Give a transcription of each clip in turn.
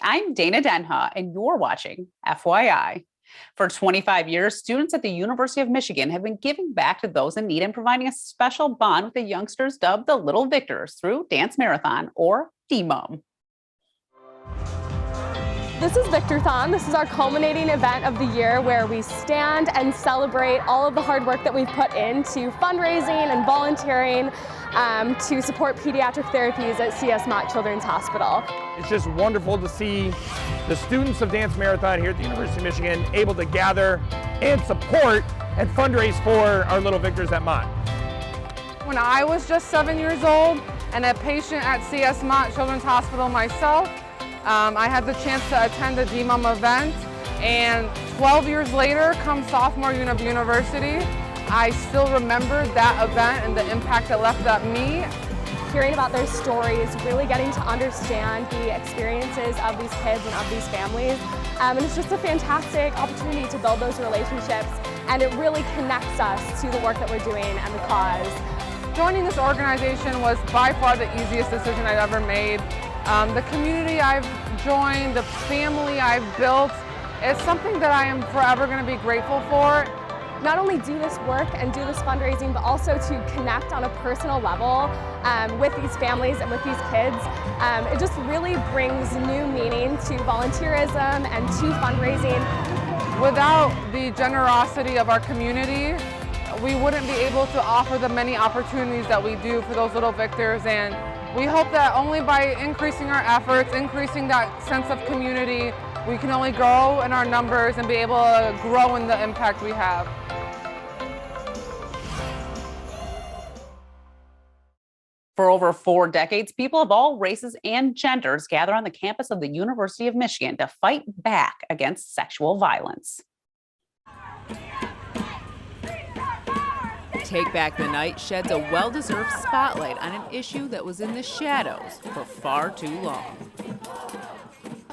I'm Dana Denha, and you're watching FYI. For 25 years, students at the University of Michigan have been giving back to those in need and providing a special bond with the youngsters dubbed the Little Victors through Dance Marathon, or DMUM. This is Victorthon. This is our culminating event of the year where we stand and celebrate all of the hard work that we've put into fundraising and volunteering to support pediatric therapies at CS Mott Children's Hospital. It's just wonderful to see the students of Dance Marathon here at the University of Michigan able to gather and support and fundraise for our little victors at Mott. When I was just 7 years old and a patient at CS Mott Children's Hospital myself, I had the chance to attend the DMUM event, and 12 years later, come sophomore year of university, I still remember that event and the impact it left on me. Hearing about their stories, really getting to understand the experiences of these kids and of these families. And it's just a fantastic opportunity to build those relationships, and it really connects us to the work that we're doing and the cause. Joining this organization was by far the easiest decision I've ever made. The community I've joined, the family I've built, it's something that I am forever going to be grateful for. Not only do this work and do this fundraising, but also to connect on a personal level with these families and with these kids. It just really brings new meaning to volunteerism and to fundraising. Without the generosity of our community, we wouldn't be able to offer the many opportunities that we do for those little victors, and we hope that only by increasing our efforts, increasing that sense of community, we can only grow in our numbers and be able to grow in the impact we have. For over 4 decades, people of all races and genders gather on the campus of the University of Michigan to fight back against sexual violence. Take Back the Night sheds a well-deserved spotlight on an issue that was in the shadows for far too long.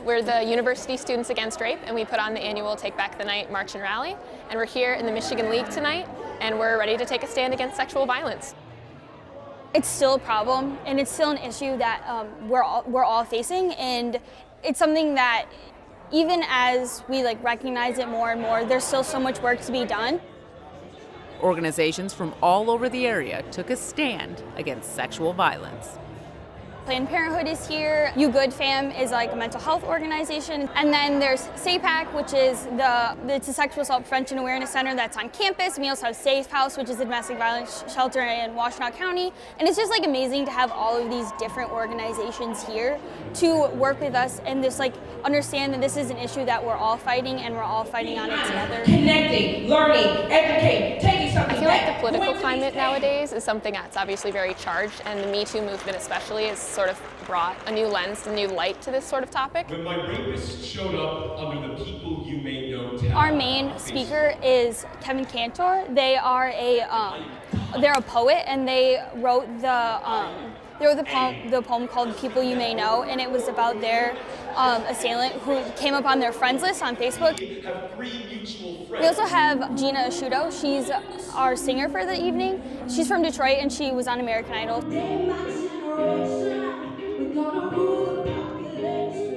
We're the University Students Against Rape, and we put on the annual Take Back the Night March and Rally. And we're here in the Michigan League tonight, and we're ready to take a stand against sexual violence. It's still a problem, and it's still an issue that we're all facing, and it's something that even as we recognize it more and more, there's still so much work to be done. Organizations from all over the area took a stand against sexual violence. Planned Parenthood is here. You Good Fam is a mental health organization. And then there's SAPAC, which is it's a sexual assault prevention awareness center that's on campus. And we also have Safe House, which is a domestic violence shelter in Washtenaw County. And it's just amazing to have all of these different organizations here to work with us and just understand that this is an issue that we're all fighting, and we're all fighting on it together. Connecting, learning, educating, taking something I feel like the political climate nowadays is something that's obviously very charged, and the Me Too movement especially has sort of brought a new lens, a new light to this sort of topic. When my rapist showed up under the People You May Know tab. Our main speaker is Kevin Cantor. They are they're a poet, and they wrote the poem called People You May Know, and it was about their assailant who came up on their friends list on Facebook. We also have Gina Asciuto. She's our singer for the evening. She's from Detroit, and she was on American Idol.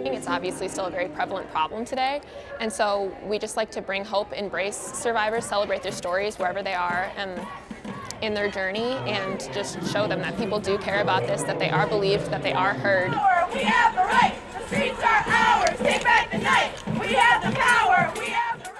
It's obviously still a very prevalent problem today, and so we just like to bring hope, embrace survivors, celebrate their stories wherever they are and in their journey, and just show them that people do care about this, that they are believed, that they are heard. We have the right. The streets are ours. Take back the night. We have the power. We have the right.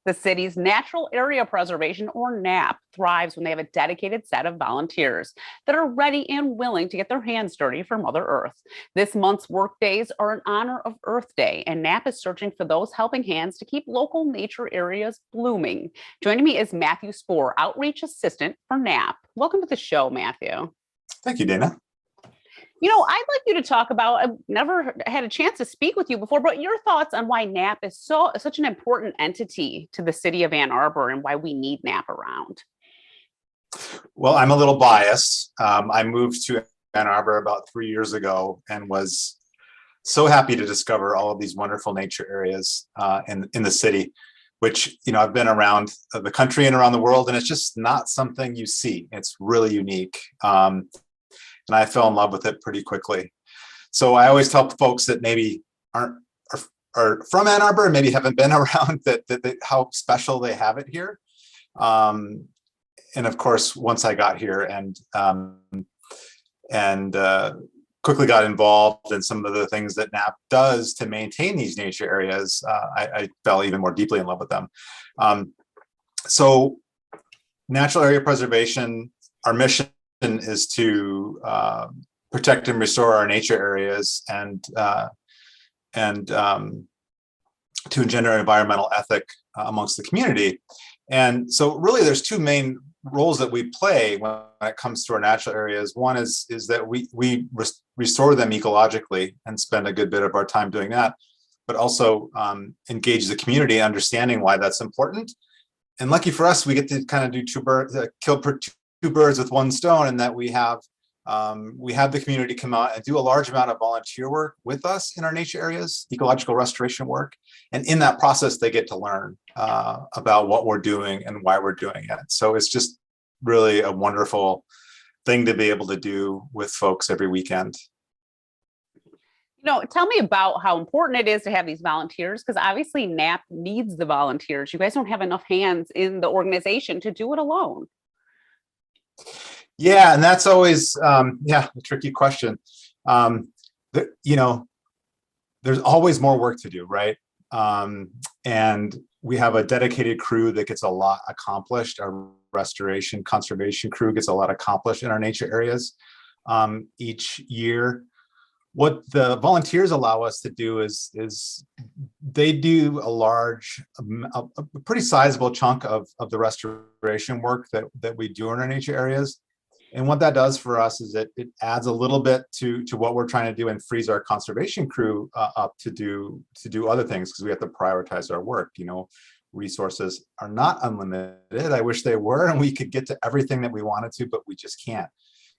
The city's Natural Area Preservation, or NAP, thrives when they have a dedicated set of volunteers that are ready and willing to get their hands dirty for Mother Earth. This month's work days are in honor of Earth Day, and NAP is searching for those helping hands to keep local nature areas blooming. Joining me is Matthew Spoor, Outreach Assistant for NAP. Welcome to the show, Matthew. Thank you, Dana. I'd like you to talk about, I've never had a chance to speak with you before, but your thoughts on why NAP is such an important entity to the city of Ann Arbor and why we need NAP around. Well, I'm a little biased. I moved to Ann Arbor about 3 years ago and was so happy to discover all of these wonderful nature areas in the city, which, I've been around the country and around the world, and it's just not something you see. It's really unique. And I fell in love with it pretty quickly. So I always tell folks that maybe are from Ann Arbor and maybe haven't been around that how special they have it here. And of course, once I got here and quickly got involved in some of the things that NAP does to maintain these nature areas, I fell even more deeply in love with them. So natural area preservation, our mission is to protect and restore our nature areas and to engender an environmental ethic amongst the community. And so really there's two main roles that we play when it comes to our natural areas. One is that we restore them ecologically and spend a good bit of our time doing that, but also engage the community in understanding why that's important. And lucky for us, we get to kind of do kill two birds with one stone, in that we have the community come out and do a large amount of volunteer work with us in our nature areas, ecological restoration work. And in that process, they get to learn about what we're doing and why we're doing it. So it's just really a wonderful thing to be able to do with folks every weekend. Tell me about how important it is to have these volunteers, because obviously NAP needs the volunteers. You guys don't have enough hands in the organization to do it alone. Yeah, and that's always a tricky question. There's always more work to do, right? And we have a dedicated crew that gets a lot accomplished. Our restoration conservation crew gets a lot accomplished in our nature areas each year. What the volunteers allow us to do is they do a pretty sizable chunk of the restoration work that we do in our nature areas. And what that does for us is it adds a little bit to what we're trying to do and frees our conservation crew up to do other things, because we have to prioritize our work. Resources are not unlimited. I wish they were, and we could get to everything that we wanted to, but we just can't.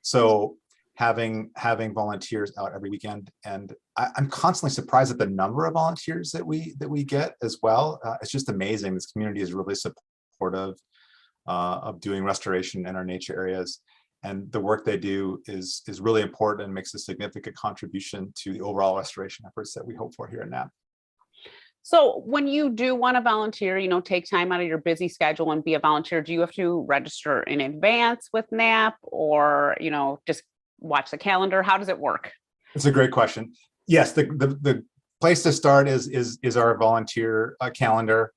So having volunteers out every weekend, and I'm constantly surprised at the number of volunteers that we get as well. It's just amazing. This community is really supportive of doing restoration in our nature areas. And the work they do is really important and makes a significant contribution to the overall restoration efforts that we hope for here at NAP. So when you do want to volunteer, take time out of your busy schedule and be a volunteer, do you have to register in advance with NAP, or, just watch the calendar? How does it work? It's a great question. Yes, the place to start is our volunteer calendar.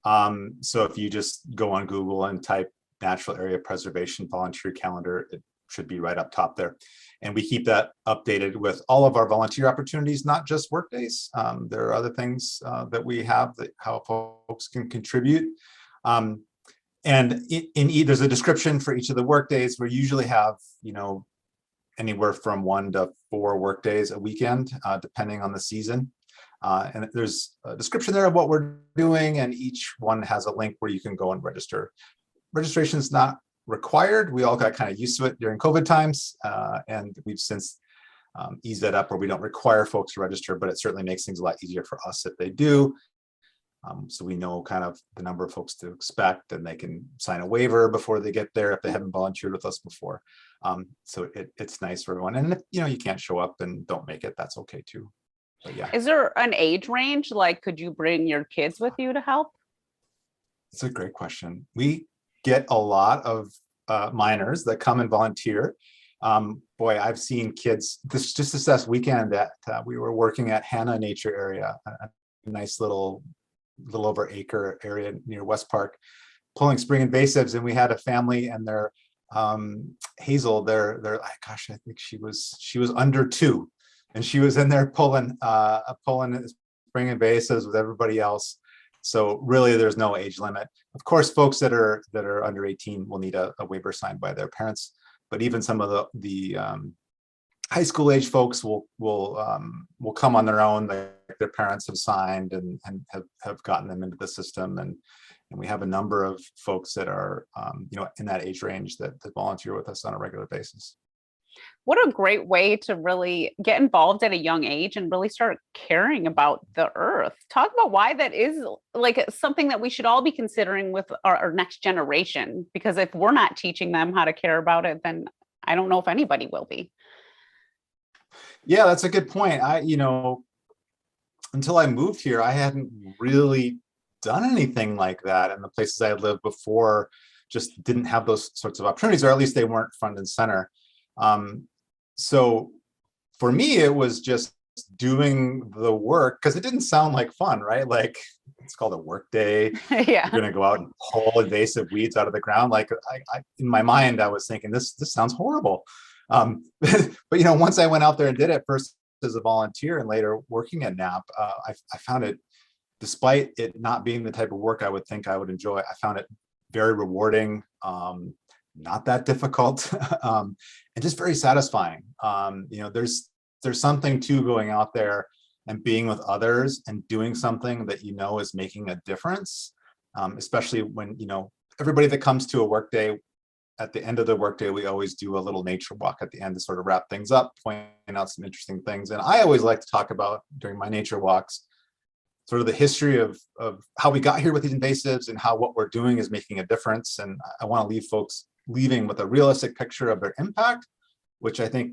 So if you just go on Google and type Natural Area Preservation Volunteer Calendar, it should be right up top there. And we keep that updated with all of our volunteer opportunities, not just work days. There are other things that we have that how folks can contribute. And there's a description for each of the work days. We usually have, anywhere from 1 to 4 work days a weekend, depending on the season. And there's a description there of what we're doing, and each one has a link where you can go and register. Registration is not required. We all got kind of used to it during COVID times, and we've since eased that up where we don't require folks to register, but it certainly makes things a lot easier for us if they do. So we know kind of the number of folks to expect, and they can sign a waiver before they get there if they haven't volunteered with us before. So it's nice for everyone. And if you can't show up and don't make it, that's okay too. But yeah. Is there an age range? Like, could you bring your kids with you to help? It's a great question. We get a lot of minors that come and volunteer. Boy, I've seen kids just this last weekend that we were working at Hannah Nature Area, a nice little over acre area near West Park, pulling spring invasives, and we had a family and their Hazel, they're gosh, I think she was under 2, and she was in there pulling spring invasives with everybody else. So really, there's no age limit. Of course, folks that are under 18 will need a waiver signed by their parents. But even some of the high school age folks will come on their own. Their parents have signed and have gotten them into the system. And we have a number of folks that are in that age range that volunteer with us on a regular basis. What a great way to really get involved at a young age and really start caring about the earth. Talk about why that is like something that we should all be considering with our next generation, because if we're not teaching them how to care about it, then I don't know if anybody will be. Yeah, that's a good point. Until I moved here, I hadn't really done anything like that. And the places I had lived before just didn't have those sorts of opportunities, or at least they weren't front and center. So for me, it was just doing the work, because it didn't sound like fun, right? Like, it's called a work day. Yeah. You're going to go out and pull invasive weeds out of the ground. Like, in my mind, I was thinking, this sounds horrible. But once I went out there and did it, first as a volunteer and later working at NAP, I found it, despite it not being the type of work I would think I would enjoy, I found it very rewarding, not that difficult, and just very satisfying. There's something to going out there and being with others and doing something that is making a difference, especially when everybody that comes to a work day, at the end of the workday, we always do a little nature walk at the end to sort of wrap things up, point out some interesting things. And I always like to talk about, during my nature walks, sort of the history of how we got here with these invasives and how what we're doing is making a difference. And I want to leave folks leaving with a realistic picture of their impact, which I think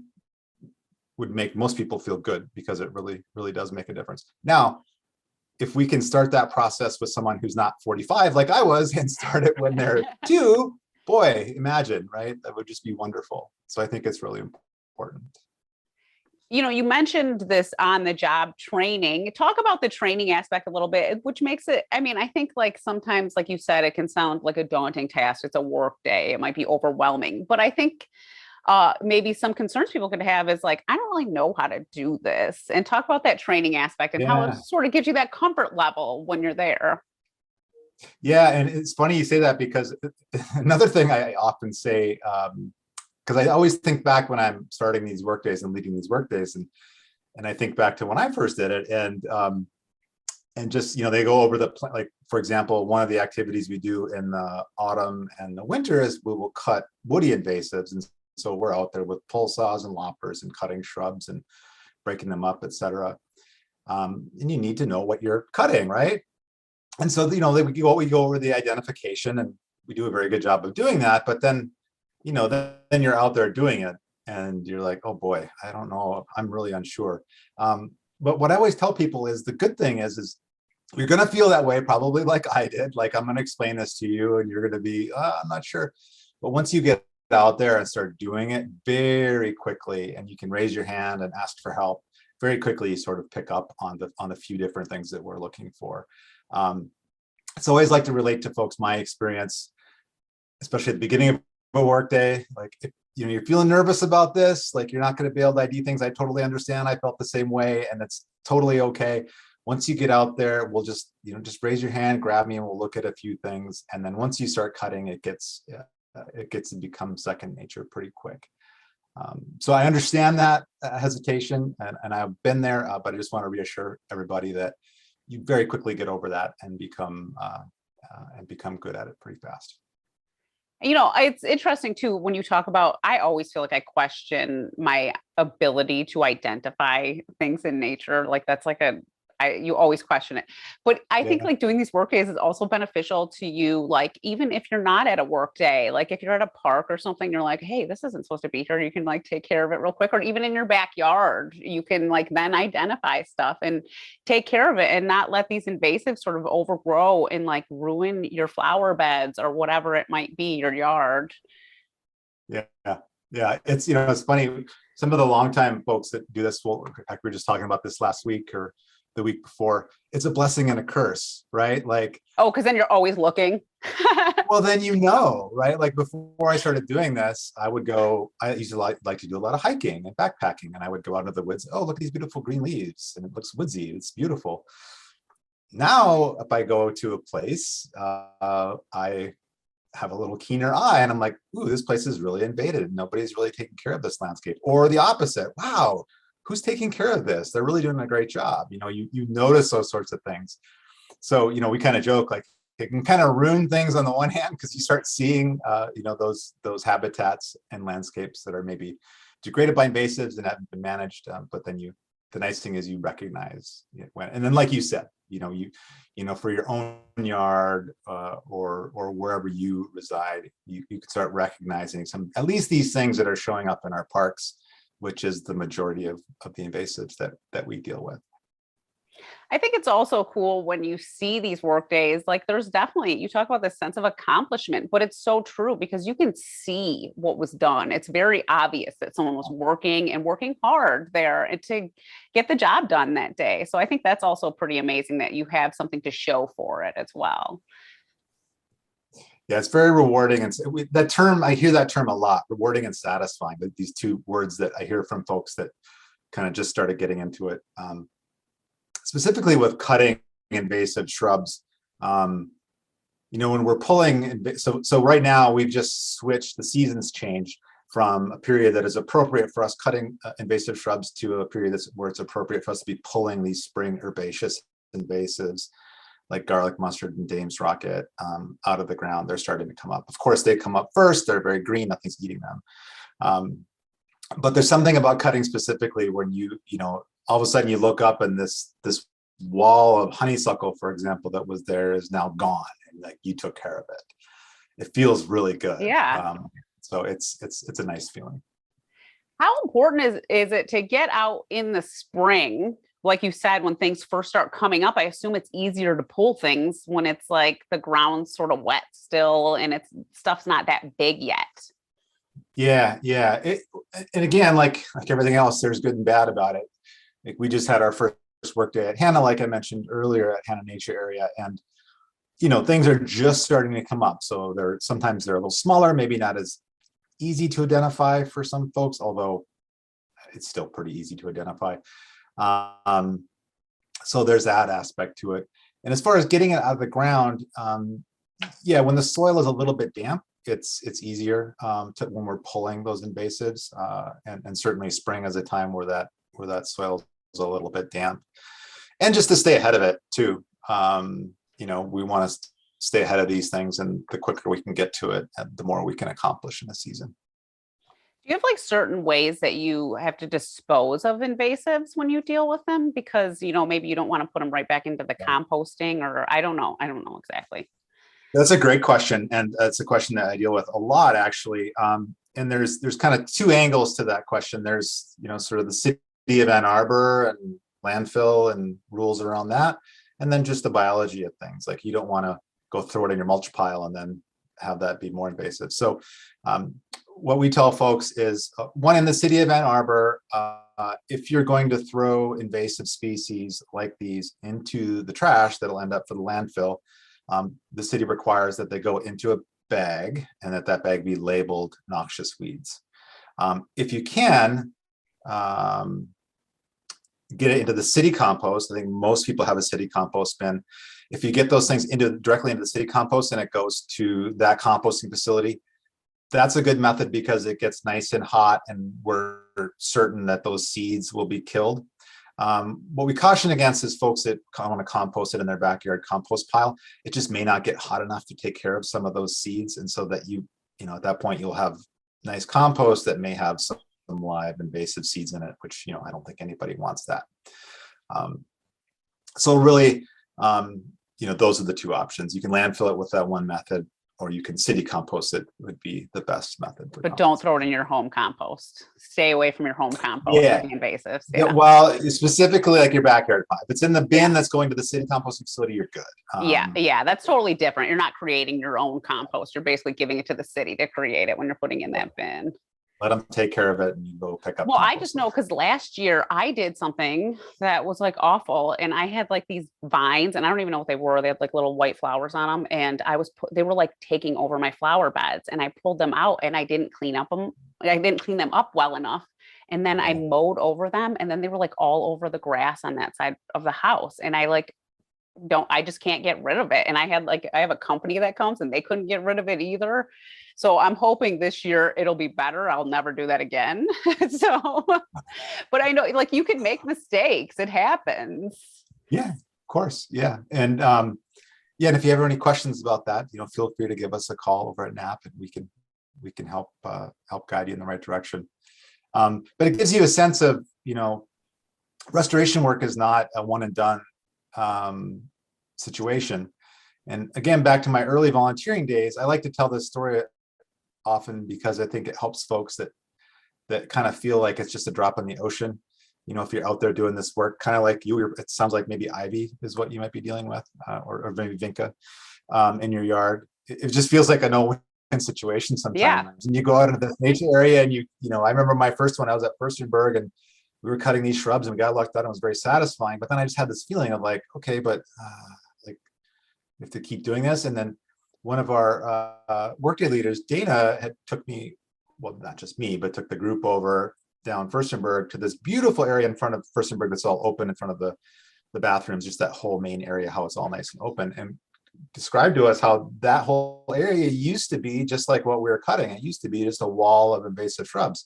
would make most people feel good, because it really, really does make a difference. Now, if we can start that process with someone who's not 45 like I was, and start it when they're 2, boy, imagine, right? That would just be wonderful. So I think it's really important. You mentioned this on the job training. Talk about the training aspect a little bit, which makes it, I think, like, sometimes, like you said, it can sound like a daunting task. It's a work day. It might be overwhelming, but I think maybe some concerns people could have is like, I don't really know how to do this. And talk about that training aspect and how it sort of gives you that comfort level when you're there. Yeah, and it's funny you say that, because another thing I often say, because I always think back when I'm starting these work days and leading these work days, and I think back to when I first did it, and just they go over like, for example, one of the activities we do in the autumn and the winter is we will cut woody invasives, and so we're out there with pole saws and loppers and cutting shrubs and breaking them up, etc. And you need to know what you're cutting, right? And so, we go over the identification, and we do a very good job of doing that. But then, then you're out there doing it, and you're like, oh boy, I don't know, I'm really unsure. But what I always tell people is, the good thing is you're going to feel that way, probably like I did. Like, I'm going to explain this to you, and you're going to be, I'm not sure. But once you get out there and start doing it very quickly, and you can raise your hand and ask for help, very quickly you sort of pick up on the few different things that we're looking for. So I always like to relate to folks my experience, especially at the beginning of a work day. Like, if you're feeling nervous about this, like, you're not going to be able to ID things. I totally understand. I felt the same way, and it's totally okay. Once you get out there, we'll just raise your hand, grab me, and we'll look at a few things. And then once you start cutting, it gets to become second nature pretty quick. So I understand that hesitation, and I've been there, but I just want to reassure everybody that you very quickly get over that and become good at it pretty fast. It's interesting too, when you talk about, I always feel like I question my ability to identify things in nature. Like, that's like you always question it. But I think, like, doing these work days is also beneficial to you. Like, even if you're not at a work day, like if you're at a park or something, you're like, hey, this isn't supposed to be here. You can like take care of it real quick. Or even in your backyard, you can like then identify stuff and take care of it, and not let these invasives sort of overgrow and like ruin your flower beds or whatever it might be, your yard. Yeah. It's, it's funny. Some of the longtime folks that do this, well, in fact, we were just talking about this last week or the week before. It's a blessing and a curse, right? Like, oh, because then you're always looking. Well, then right? Like, before I started doing this, I used to like to do a lot of hiking and backpacking, and I would go out into the woods. Oh, look at these beautiful green leaves, and it looks woodsy. It's beautiful. Now, if I go to a place, I have a little keener eye, and I'm like, ooh, this place is really invaded. Nobody's really taking care of this landscape. Or the opposite. Wow, who's taking care of this? They're really doing a great job. You notice those sorts of things. So, we kind of joke, like, it can kind of ruin things on the one hand, because you start seeing, those habitats and landscapes that are maybe degraded by invasives and haven't been managed. But then the nice thing is you recognize it and then, like you said, for your own yard or wherever you reside, you can start recognizing at least these things that are showing up in our parks which is the majority of the invasives that we deal with. I think it's also cool when you see these work days, like there's definitely, you talk about this sense of accomplishment, but it's so true because you can see what was done. It's very obvious that someone was working and working hard there and to get the job done that day. So I think that's also pretty amazing that you have something to show for it as well. Yeah, it's very rewarding. And that term, I hear that term a lot, rewarding and satisfying. These two words that I hear from folks that kind of just started getting into it. Specifically with cutting invasive shrubs, when we're pulling, so right now we've just switched, the seasons change from a period that is appropriate for us cutting invasive shrubs to a period where it's appropriate for us to be pulling these spring herbaceous invasives like garlic mustard and Dame's rocket out of the ground. They're starting to come up. Of course, they come up first. They're very green. Nothing's eating them. But there's something about cutting specifically when all of a sudden you look up and this wall of honeysuckle, for example, that was there is now gone, and like you took care of it. It feels really good. Yeah. So it's a nice feeling. How important is it to get out in the spring? Like you said, when things first start coming up, I assume it's easier to pull things when it's like the ground's sort of wet still and stuff's not that big yet. Yeah. And again, like everything else, there's good and bad about it. Like we just had our first work day at Hannah, like I mentioned earlier, at Hannah Nature Area, and things are just starting to come up. So sometimes they're a little smaller, maybe not as easy to identify for some folks, although it's still pretty easy to identify. So there's that aspect to it. And as far as getting it out of the ground, when the soil is a little bit damp, it's easier when we're pulling those invasives, and certainly spring is a time where that soil is a little bit damp, and just to stay ahead of it too. We want to stay ahead of these things, and the quicker we can get to it, the more we can accomplish in a season. Do you have like certain ways that you have to dispose of invasives when you deal with them? Because, maybe you don't want to put them right back into the composting, or I don't know exactly. That's a great question. And that's a question that I deal with a lot, actually. And there's kind of two angles to that question. There's, sort of the city of Ann Arbor and landfill and rules around that. And then just the biology of things. Like you don't want to go throw it in your mulch pile and then have that be more invasive. So what we tell folks is, one, in the city of Ann Arbor, if you're going to throw invasive species like these into the trash that'll end up for the landfill, the city requires that they go into a bag and that bag be labeled noxious weeds. If you can get it into the city compost, I think most people have a city compost bin. If you get those things directly into the city compost and it goes to that composting facility, that's a good method because it gets nice and hot and we're certain that those seeds will be killed. What we caution against is folks that want to compost it in their backyard compost pile. It just may not get hot enough to take care of some of those seeds. And so that at that point, you'll have nice compost that may have some live invasive seeds in it, which, I don't think anybody wants that. So really, those are the two options. You can landfill it with that one method, or you can city compost it, would be the best method. But don't throw it in your home compost. Stay away from your home compost with the invasives. Yeah. Well, specifically like your backyard pile. If it's in the bin that's going to the city composting facility, you're good. Yeah, that's totally different. You're not creating your own compost. You're basically giving it to the city to create it when you're putting in that bin. Let them take care of it and you go pick up. Well, I just know because last year I did something that was like awful, and I had like these vines, and I don't even know what they were. They had like little white flowers on them, and they were like taking over my flower beds, and I pulled them out, and I didn't clean them up well enough, and then I mowed over them, and then they were like all over the grass on that side of the house, and I just can't get rid of it. And I have a company that comes and they couldn't get rid of it either. So I'm hoping this year it'll be better. I'll never do that again. But I know like you can make mistakes. It happens. Yeah, of course. Yeah. And and if you have any questions about that, feel free to give us a call over at NAP and we can help guide you in the right direction. But it gives you a sense of, restoration work is not a one and done situation. And again, back to my early volunteering days, I like to tell this story often because I think it helps folks that that kind of feel like it's just a drop in the ocean. You know, if you're out there doing this work, kind of like it sounds like maybe ivy is what you might be dealing with, or maybe vinca in your yard. It just feels like a no-win situation sometimes. Yeah. And you go out into this nature area and you know, I remember my first one, I was at Furstenberg and we were cutting these shrubs and we got lucked out and it was very satisfying. But then I just had this feeling of like, okay, but like we have to keep doing this. And then one of our workday leaders, Dana, had took me, well, not just me, but took the group over down Furstenberg to this beautiful area in front of Furstenberg that's all open in front of the bathrooms, just that whole main area, how it's all nice and open, and described to us how that whole area used to be just like what we were cutting. It used to be just a wall of invasive shrubs.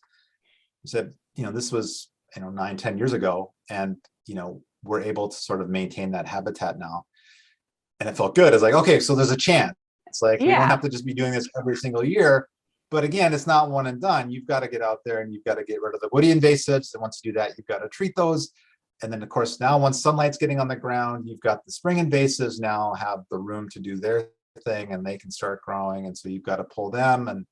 He said, you know, this was, you know, 9-10 years ago, and you know, we're able to sort of maintain that habitat now. And it felt good. It's like, okay, so there's a chance. It's like, we don't have to just be doing this every single year. But again, it's not one and done. You've got to get out there and you've got to get rid of the woody invasives. And once you do that, you've got to treat those. And then of course, now once sunlight's getting on the ground, you've got the spring invasives now have the room to do their thing and they can start growing. And so you've got to pull them, and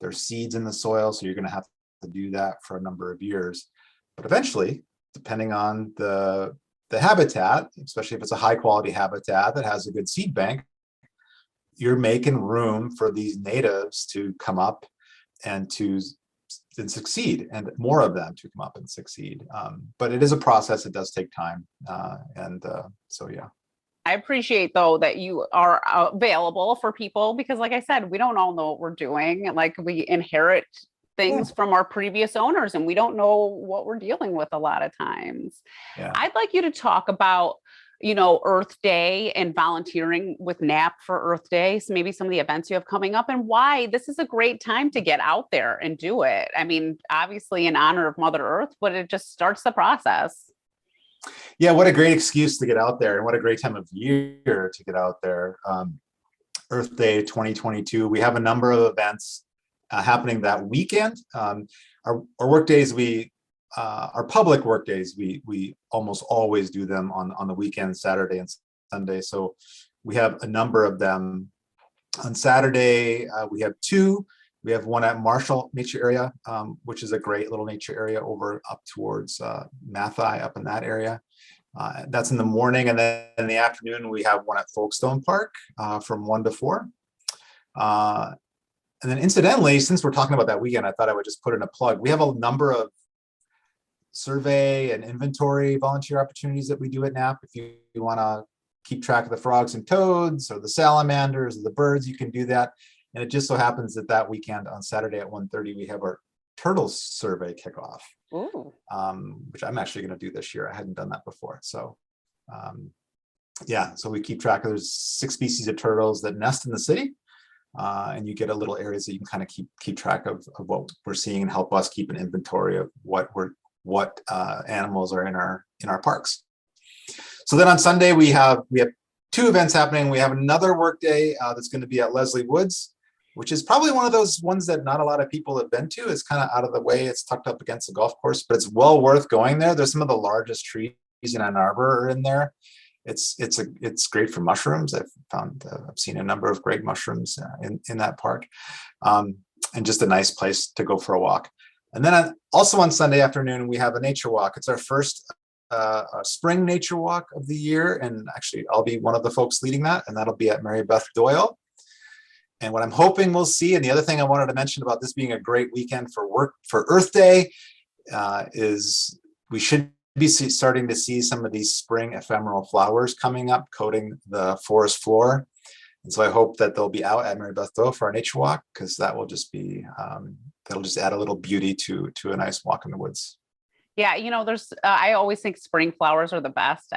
there's seeds in the soil. So you're going to have to do that for a number of years. But eventually, depending on the habitat, especially if it's a high quality habitat that has a good seed bank, you're making room for these natives to come up and succeed, and more of them to come up and succeed. But it is a process. It does take time. So, yeah. I appreciate though that you are available for people, because like I said, we don't all know what we're doing. Like, we inherit things from our previous owners and we don't know what we're dealing with a lot of times. Yeah. I'd like you to talk about, you know, Earth Day and volunteering with NAP for Earth Day. So maybe some of the events you have coming up and why this is a great time to get out there and do it. I mean, obviously in honor of Mother Earth, but it just starts the process. Yeah, what a great excuse to get out there, and what a great time of year to get out there. Earth Day 2022, we have a number of events happening that weekend. Our work days, our public work days, we almost always do them on the weekend, Saturday and Sunday. So we have a number of them. On Saturday, we have two. We have one at Marshall Nature Area, which is a great little nature area over up towards Mathai, up in that area. That's in the morning, and then in the afternoon we have one at Folkestone Park from 1 to 4. And then incidentally, since we're talking about that weekend, I thought I would just put in a plug. We have a number of survey and inventory volunteer opportunities that we do at NAP. If you want to keep track of the frogs and toads or the salamanders or the birds, you can do that. And it just so happens that that weekend on Saturday at 1:30, we have our turtles survey kickoff, which I'm actually going to do this year. I hadn't done that before. So yeah, so we keep track of, there's 6 species of turtles that nest in the city. And you get a little area so you can kind of keep track of what we're seeing and help us keep an inventory of what animals are in our parks. So then on Sunday we have 2 events happening. We have another work day that's going to be at Leslie Woods, which is probably one of those ones that not a lot of people have been to. It's kind of out of the way. It's tucked up against the golf course, but it's well worth going there. There's some of the largest trees in Ann Arbor are in there. It's great for mushrooms. I've seen a number of great mushrooms in that park, and just a nice place to go for a walk. And then also on Sunday afternoon, we have a nature walk. It's our first spring nature walk of the year. And actually, I'll be one of the folks leading that, and that'll be at Mary Beth Doyle. And what I'm hoping we'll see, and the other thing I wanted to mention about this being a great weekend for Earth Day, is we should be starting to see some of these spring ephemeral flowers coming up, coating the forest floor. And so I hope that they'll be out at Mary Beth Doyle for our nature walk, because that will just be, that'll just add a little beauty to a nice walk in the woods. Yeah, you know, I always think spring flowers are the best.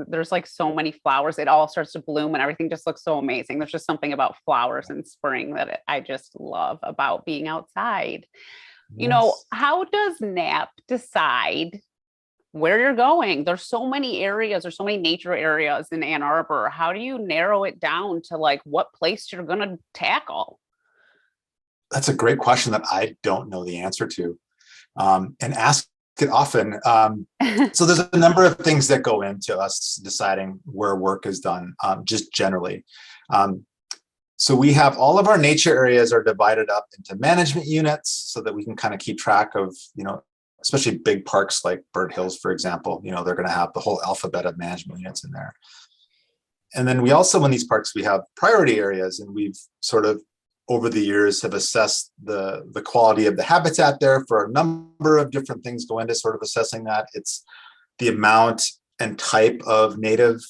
There's like so many flowers. It all starts to bloom and everything just looks so amazing. There's just something about flowers in spring that I just love about being outside. Yes. You know, how does NAP decide where you're going? There's so many areas, there's so many nature areas in Ann Arbor. How do you narrow it down to like what place you're going to tackle? That's a great question that I don't know the answer to, and ask it often. So there's a number of things that go into us deciding where work is done, just generally. So we have all of our nature areas are divided up into management units so that we can kind of keep track of, especially big parks like Bird Hills, for example, they're going to have the whole alphabet of management units in there. And then we also, in these parks, we have priority areas, and we've sort of over the years have assessed the quality of the habitat there for a number of different things go into sort of assessing that. It's the amount and type of native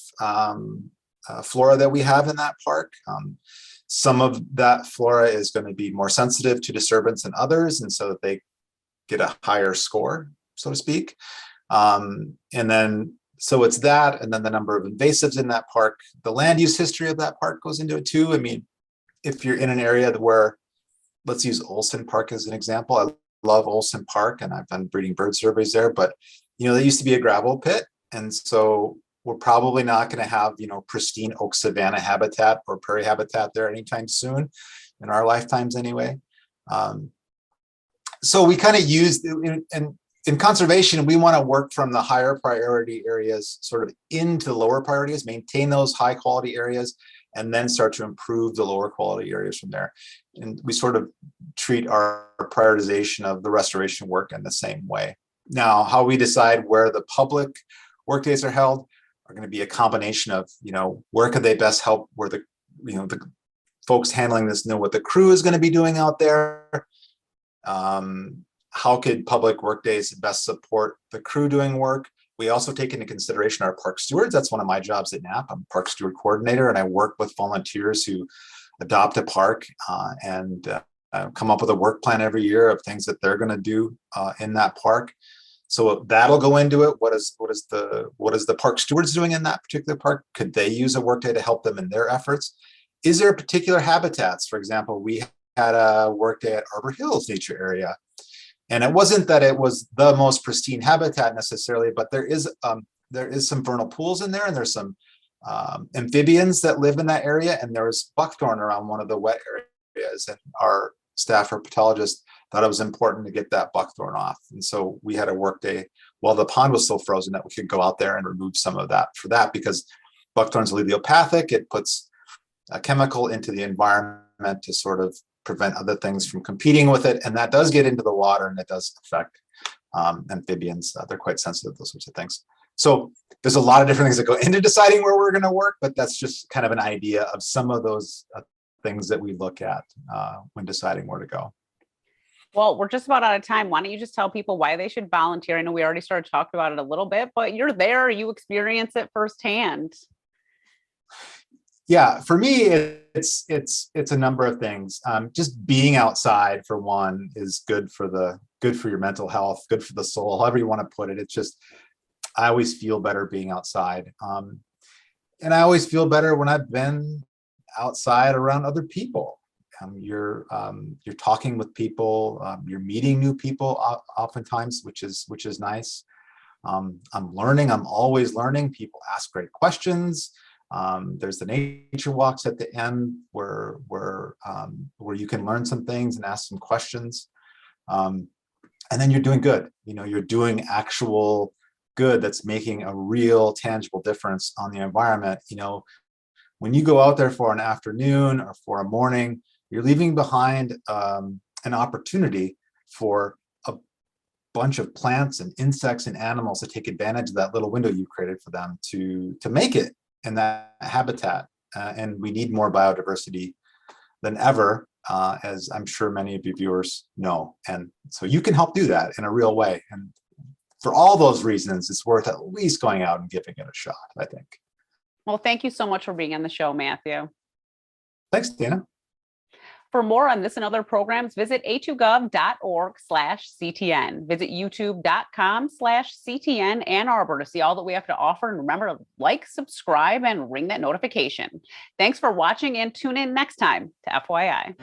flora that we have in that park. Some of that flora is going to be more sensitive to disturbance than others, and so that they get a higher score, so to speak. And then, so it's that, and then the number of invasives in that park. The land use history of that park goes into it too. I mean, if you're in an area where, let's use Olson Park as an example. I love Olson Park, and I've done breeding bird surveys there, but they used to be a gravel pit, and so we're probably not going to have, pristine oak savanna habitat or prairie habitat there anytime soon, in our lifetimes anyway. So we kind of use, in conservation, we want to work from the higher priority areas sort of into the lower priorities, maintain those high quality areas, and then start to improve the lower quality areas from there. And we sort of treat our prioritization of the restoration work in the same way. Now, how we decide where the public workdays are held are going to be a combination of, where could they best help, where the folks handling this know what the crew is going to be doing out there. How could public workdays best support the crew doing work? We also take into consideration our park stewards. That's one of my jobs at NAP. I'm park steward coordinator, and I work with volunteers who adopt a park and come up with a work plan every year of things that they're going to do in that park. So that'll go into it. What is the park stewards doing in that particular park? Could they use a workday to help them in their efforts? Is there particular habitats? For example, we had a workday at Arbor Hills Nature Area. And it wasn't that it was the most pristine habitat necessarily, but there is some vernal pools in there, and there's some amphibians that live in that area, and there was buckthorn around one of the wet areas, and our staff herpetologist thought it was important to get that buckthorn off. And so we had a work day while the pond was still frozen that we could go out there and remove some of that for that, because buckthorn's alleliopathic. It puts a chemical into the environment to sort of prevent other things from competing with it. And that does get into the water, and it does affect amphibians. They're quite sensitive to those sorts of things. So there's a lot of different things that go into deciding where we're going to work, but that's just kind of an idea of some of those things that we look at when deciding where to go. Well, we're just about out of time. Why don't you just tell people why they should volunteer? I know we already started talking about it a little bit, but you're there, you experience it firsthand. Yeah, for me, it's a number of things. Just being outside, for one, is good for your mental health, good for the soul, however you want to put it. It's just, I always feel better being outside. And I always feel better when I've been outside around other people. You're talking with people, you're meeting new people oftentimes, which is nice. I'm learning, I'm always learning. People ask great questions. There's the nature walks at the end where you can learn some things and ask some questions. And then you're doing good. You're doing actual good that's making a real tangible difference on the environment. When you go out there for an afternoon or for a morning, you're leaving behind an opportunity for a bunch of plants and insects and animals to take advantage of that little window you created for them to make it in that habitat. And we need more biodiversity than ever, as I'm sure many of your viewers know. And so you can help do that in a real way. And for all those reasons, it's worth at least going out and giving it a shot, I think. Well, thank you so much for being on the show, Matthew. Thanks, Dana. For more on this and other programs, visit a2gov.org/CTN. Visit youtube.com/CTN Ann Arbor to see all that we have to offer. And remember to like, subscribe, and ring that notification. Thanks for watching, and tune in next time to FYI.